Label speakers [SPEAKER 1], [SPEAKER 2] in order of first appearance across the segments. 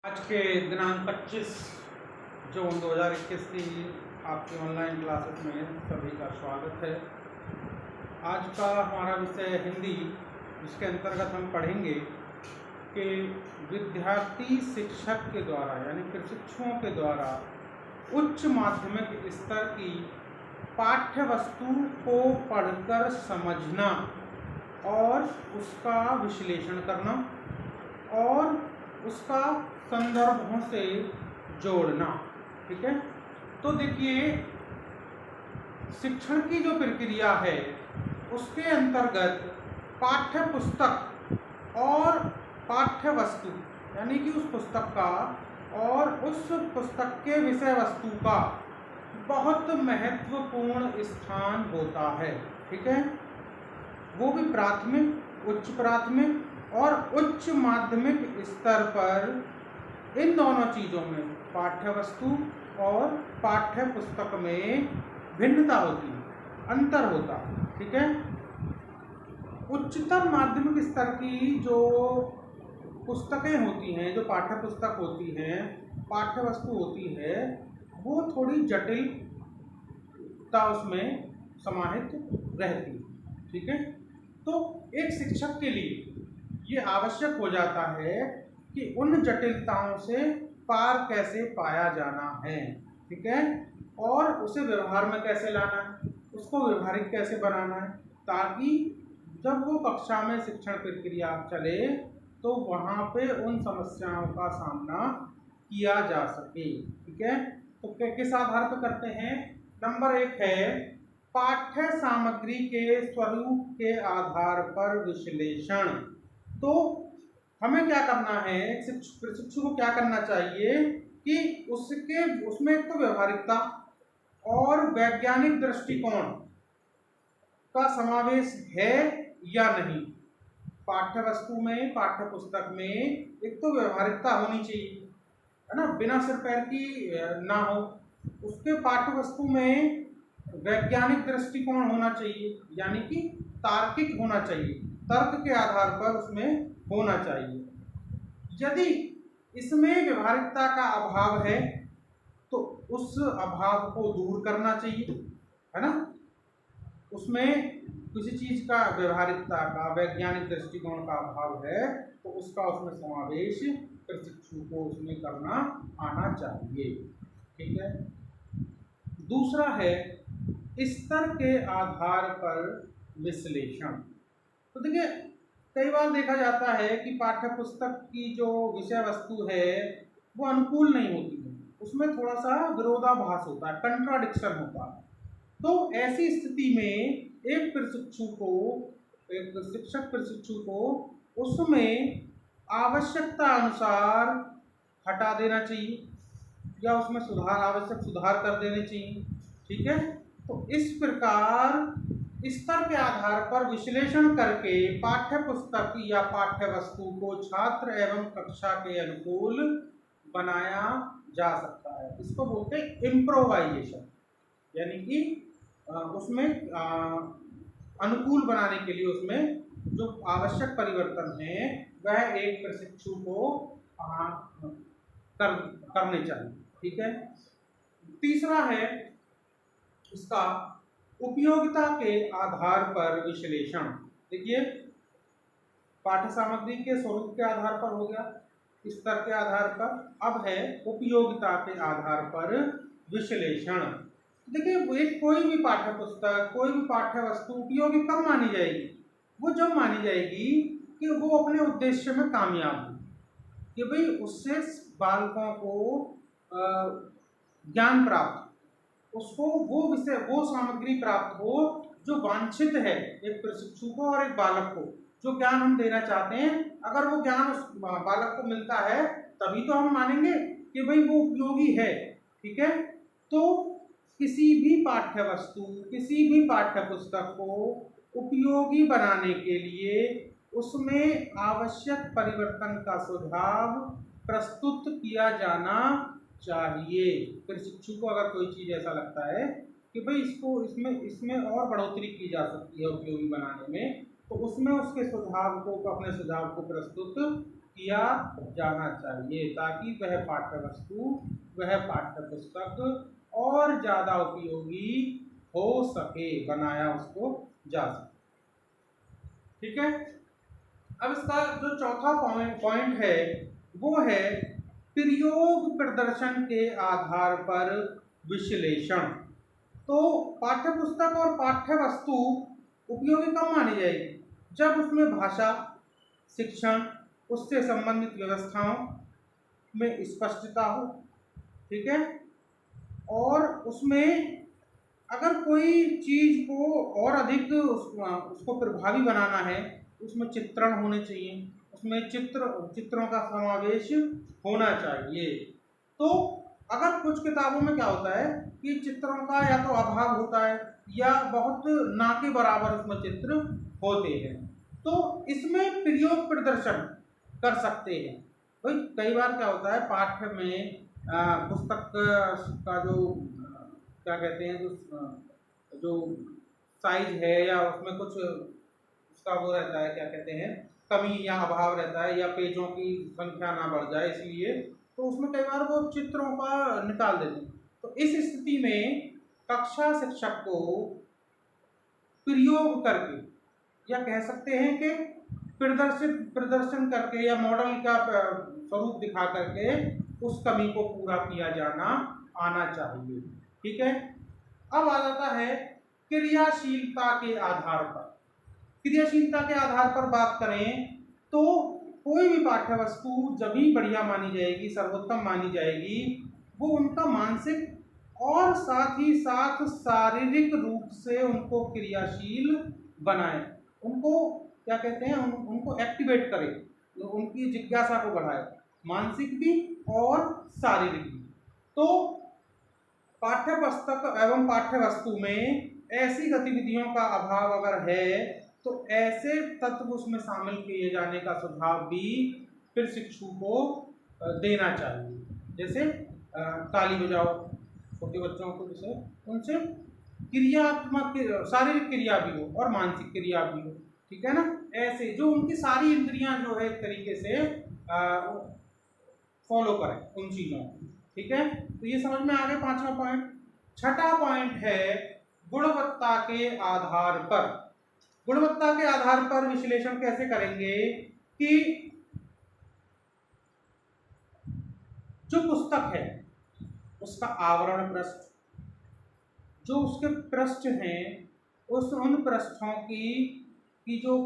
[SPEAKER 1] आज के दिनांक 25 जून 2021 की आपकी ऑनलाइन क्लासेस में सभी का स्वागत है। आज का हमारा विषय हिंदी, जिसके अंतर्गत हम पढ़ेंगे कि विद्यार्थी शिक्षक के द्वारा यानी प्रशिक्षुओं के द्वारा उच्च माध्यमिक स्तर की पाठ्य वस्तु को पढ़कर समझना और उसका विश्लेषण करना और उसका संदर्भों से जोड़ना। ठीक है, तो देखिए, शिक्षण की जो प्रक्रिया है उसके अंतर्गत पाठ्य पुस्तक और पाठ्य वस्तु यानी कि उस पुस्तक का और उस पुस्तक के विषय वस्तु का बहुत महत्वपूर्ण स्थान होता है। ठीक है, वो भी प्राथमिक, उच्च प्राथमिक और उच्च माध्यमिक स्तर पर। इन दोनों चीज़ों में पाठ्य वस्तु और पाठ्य पुस्तक में भिन्नता होती है, अंतर होता है। ठीक है, उच्चतर माध्यमिक स्तर की जो पुस्तकें होती हैं, जो पाठ्य पुस्तक होती हैं, पाठ्य वस्तु होती है, वो थोड़ी जटिलता उसमें समाहित रहती है। ठीक है, तो एक शिक्षक के लिए ये आवश्यक हो जाता है कि उन जटिलताओं से पार कैसे पाया जाना है। ठीक है, और उसे व्यवहार में कैसे लाना है, उसको व्यवहारिक कैसे बनाना है, ताकि जब वो कक्षा में शिक्षण प्रक्रिया चले तो वहाँ पे उन समस्याओं का सामना किया जा सके। ठीक है, तो किस आधार पर करते हैं? नंबर 1 है पाठ्य सामग्री के स्वरूप के आधार पर विश्लेषण। तो हमें क्या करना है, प्रशिक्षु को क्या करना चाहिए कि उसमें एक तो व्यवहारिकता और वैज्ञानिक दृष्टिकोण का समावेश है या नहीं। पाठ्य वस्तु में, पाठ्य पुस्तक में एक तो व्यवहारिकता होनी चाहिए, है ना, बिना सिर पैर की ना हो। उसके पाठ्य वस्तु में वैज्ञानिक दृष्टिकोण होना चाहिए, यानी कि तार्किक होना चाहिए, तर्क के आधार पर उसमें होना चाहिए। यदि इसमें व्यवहारिकता का अभाव है तो उस अभाव को दूर करना चाहिए, है ना। उसमें किसी चीज का व्यवहारिकता का, वैज्ञानिक दृष्टिकोण का अभाव है तो उसका उसमें समावेश प्रशिक्षु को उसमें करना आना चाहिए। ठीक है, दूसरा है स्तर के आधार पर विश्लेषण। तो देखिए, कई बार देखा जाता है कि पाठ्य पुस्तक की जो विषय वस्तु है वो अनुकूल नहीं होती है, उसमें थोड़ा सा विरोधाभास होता है, कंट्राडिक्शन होता है। तो ऐसी स्थिति में एक प्रशिक्षु को, एक शिक्षक प्रशिक्षु को उसमें आवश्यकता अनुसार हटा देना चाहिए या उसमें आवश्यक सुधार कर देने चाहिए। ठीक है, तो इस प्रकार स्तर के आधार पर विश्लेषण करके पाठ्य पुस्तक या पाठ्य वस्तु को छात्र एवं कक्षा के अनुकूल बनाया जा सकता है। इसको बोलते हैं इम्प्रोवाइजेशन, यानी कि उसमें अनुकूल बनाने के लिए उसमें जो आवश्यक परिवर्तन है वह एक प्रशिक्षु को करने चाहिए। ठीक है, तीसरा है इसका उपयोगिता के आधार पर विश्लेषण। देखिए, पाठ्य सामग्री के स्वरूप के आधार पर हो गया, स्तर के आधार पर, अब है उपयोगिता के आधार पर विश्लेषण। देखिए, कोई भी पाठ्य पुस्तक, कोई भी पाठ्य वस्तु उपयोगी कब मानी जाएगी? वो जब मानी जाएगी कि वो अपने उद्देश्य में कामयाब हो, कि भाई उससे बालकों को ज्ञान प्राप्त, उसको वो विषय, वो सामग्री प्राप्त हो जो वांछित है एक प्रशिक्षु को और एक बालक को। जो ज्ञान हम देना चाहते हैं, अगर वो ज्ञान उस बालक को मिलता है तभी तो हम मानेंगे कि भाई वो उपयोगी है। ठीक है, तो किसी भी पाठ्य वस्तु, किसी भी पाठ्य पुस्तक को उपयोगी बनाने के लिए उसमें आवश्यक परिवर्तन का सुझाव प्रस्तुत किया जाना चाहिए। प्रशिक्षु को अगर कोई चीज़ ऐसा लगता है कि भाई इसमें और बढ़ोतरी की जा सकती है उपयोगी बनाने में, तो उसमें उसके सुझाव को, अपने सुझाव को प्रस्तुत किया जाना चाहिए, ताकि वह पाठ्य वस्तु, वह पाठ्य पुस्तक और ज़्यादा उपयोगी हो सके, बनाया उसको जा सके। ठीक है। अब इसका जो चौथा पॉइंट है वो है प्रयोग प्रदर्शन के आधार पर विश्लेषण। तो पाठ्य पुस्तक और पाठ्य वस्तु उपयोगी कब मानी जाएगी? जब उसमें भाषा, शिक्षण, उससे संबंधित व्यवस्थाओं में स्पष्टता हो। ठीक है। और उसमें अगर कोई चीज को और अधिक उसको प्रभावी बनाना है, उसमें चित्रण होने चाहिए, उसमें चित्रों का समावेश होना चाहिए। तो अगर कुछ किताबों में क्या होता है कि चित्रों का या तो अभाव होता है या बहुत ना के बराबर उसमें चित्र होते हैं, तो इसमें प्रयोग प्रदर्शन कर सकते हैं। भाई कई बार क्या होता है पाठ्य में पुस्तक का जो क्या कहते हैं जो साइज है या उसमें कुछ उसका वो रहता है, क्या कहते हैं, कमी या अभाव रहता है, या पेजों की संख्या ना बढ़ जाए, इसलिए तो उसमें कई बार वो चित्रों का निकाल देते हैं। तो इस स्थिति में कक्षा शिक्षक को प्रयोग करके या कह सकते हैं कि प्रदर्शन करके या मॉडल का स्वरूप दिखा करके उस कमी को पूरा किया जाना आना चाहिए। ठीक है। अब आ जाता है क्रियाशीलता के आधार पर। क्रियाशीलता के आधार पर बात करें तो कोई भी पाठ्य वस्तु जब भी बढ़िया मानी जाएगी, सर्वोत्तम मानी जाएगी, वो उनका मानसिक और साथ ही साथ शारीरिक रूप से उनको क्रियाशील बनाए, उनको क्या कहते हैं, उनको एक्टिवेट करे, उनकी जिज्ञासा को बढ़ाए, मानसिक भी और शारीरिक भी। तो पाठ्य पुस्तक एवं पाठ्य वस्तु में ऐसी गतिविधियों का अभाव अगर है तो ऐसे तत्व उसमें शामिल किए जाने का सुझाव भी फिर शिक्षु को देना चाहिए। जैसे ताली बजाओ छोटे बच्चों को, जैसे उनसे क्रियात्मक शारीरिक क्रिया भी हो और मानसिक क्रिया भी हो। ठीक है ना। ऐसे जो उनकी सारी इंद्रियां जो है एक तरीके से फॉलो करें उन चीजों को। ठीक है। तो ये समझ में आ गया पांचवा पॉइंट। छठा पॉइंट है गुणवत्ता के आधार पर। गुणवत्ता के आधार पर विश्लेषण कैसे करेंगे कि जो पुस्तक है उसका आवरण पृष्ठ, जो उसके पृष्ठ हैं, उन पृष्ठों की जो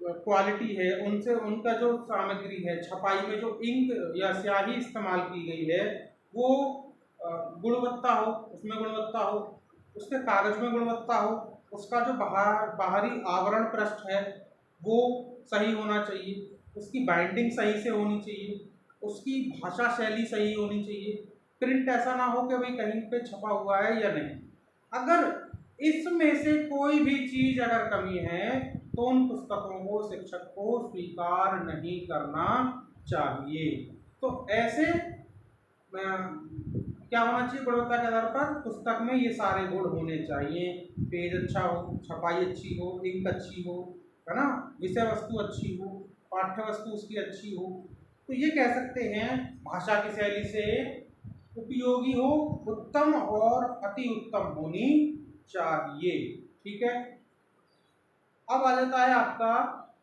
[SPEAKER 1] क्वालिटी है, उनसे उनका जो सामग्री है, छपाई में जो इंक या स्याही इस्तेमाल की गई है वो गुणवत्ता हो, उसमें गुणवत्ता हो, उसके कागज में गुणवत्ता हो, उसका जो बाहरी आवरण पृष्ठ है वो सही होना चाहिए, उसकी बाइंडिंग सही से होनी चाहिए, उसकी भाषा शैली सही होनी चाहिए, प्रिंट ऐसा ना हो कि भाई कहीं पे छपा हुआ है या नहीं। अगर इसमें से कोई भी चीज अगर कमी है तो उन पुस्तकों को शिक्षक को स्वीकार नहीं करना चाहिए। तो ऐसे क्या होना चाहिए गुणवत्ता के आधार पर? पुस्तक में ये सारे गुण होने चाहिए। पेज अच्छा हो, छपाई अच्छी हो, इंक अच्छी हो, है ना, विषय वस्तु अच्छी हो, पाठ्य वस्तु उसकी अच्छी हो। तो ये कह सकते हैं भाषा की शैली से उपयोगी हो, उत्तम और अति उत्तम होनी चाहिए। ठीक है। अब आ जाता है आपका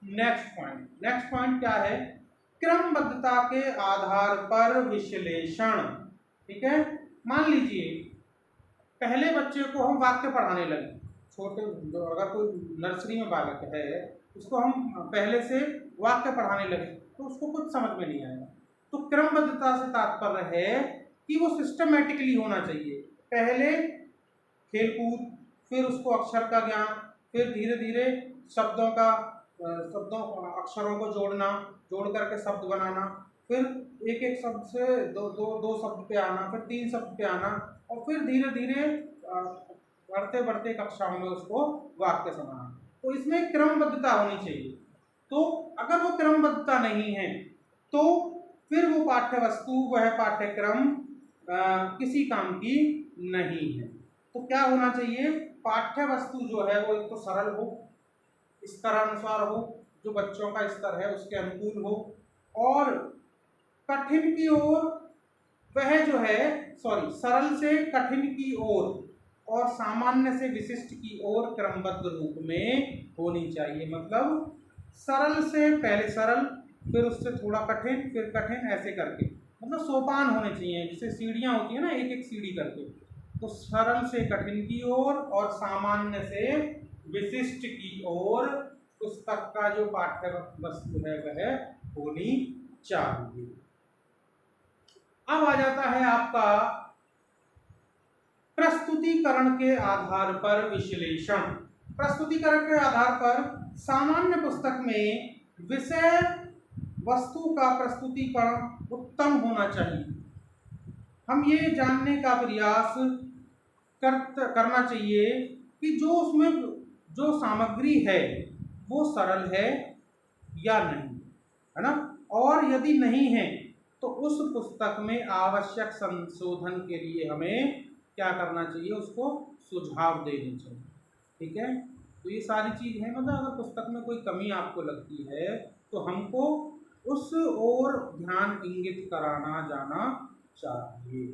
[SPEAKER 1] नेक्स्ट पॉइंट। नेक्स्ट पॉइंट क्या है? क्रमबद्धता के आधार पर विश्लेषण। ठीक है। मान लीजिए पहले बच्चे को हम वाक्य पढ़ाने लगे, छोटे अगर कोई नर्सरी में बालक है उसको हम पहले से वाक्य पढ़ाने लगे तो उसको कुछ समझ में नहीं आएगा। तो क्रमबद्धता से तात्पर्य है कि वो सिस्टमेटिकली होना चाहिए। पहले खेलकूद, फिर उसको अक्षर का ज्ञान, फिर धीरे धीरे अक्षरों को जोड़ करके शब्द बनाना, फिर एक एक शब्द से दो शब्द पे आना, फिर 3 शब्द पे आना, और फिर धीरे धीरे बढ़ते बढ़ते कक्षाओं में उसको वाक्य समाना। तो इसमें क्रमबद्धता होनी चाहिए। तो अगर वो क्रमबद्धता नहीं है तो फिर वो पाठ्य वस्तु, वह पाठ्यक्रम किसी काम की नहीं है। तो क्या होना चाहिए? पाठ्य वस्तु जो है वो एक तो सरल हो, स्तरानुसार हो, जो बच्चों का स्तर है उसके अनुकूल हो, और कठिन की ओर वह जो है, सॉरी, सरल से कठिन की ओर और सामान्य से विशिष्ट की ओर क्रमबद्ध रूप में होनी चाहिए। मतलब सरल से पहले सरल, फिर उससे थोड़ा कठिन, फिर कठिन, ऐसे करके, मतलब सोपान होने चाहिए, जैसे सीढ़ियाँ होती है ना, एक एक सीढ़ी करके। तो सरल से कठिन की ओर और सामान्य से विशिष्ट की ओर पुस्तक का जो पाठ्य वस्तु है वह होनी चाहिए। अब आ जाता है आपका प्रस्तुतिकरण के आधार पर विश्लेषण। प्रस्तुतिकरण के आधार पर सामान्य पुस्तक में विषय वस्तु का प्रस्तुतिकरण उत्तम होना चाहिए। हम ये जानने का प्रयास करना चाहिए कि जो उसमें जो सामग्री है वो सरल है या नहीं, है ना। और यदि नहीं है तो उस पुस्तक में आवश्यक संशोधन के लिए हमें क्या करना चाहिए, उसको सुझाव देने चाहिए। ठीक है, तो ये सारी चीज़ है। मतलब अगर पुस्तक में कोई कमी आपको लगती है तो हमको उस ओर ध्यान इंगित कराना जाना चाहिए।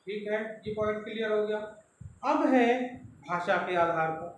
[SPEAKER 1] ठीक है, ये पॉइंट क्लियर हो गया। अब है भाषा के आधार पर।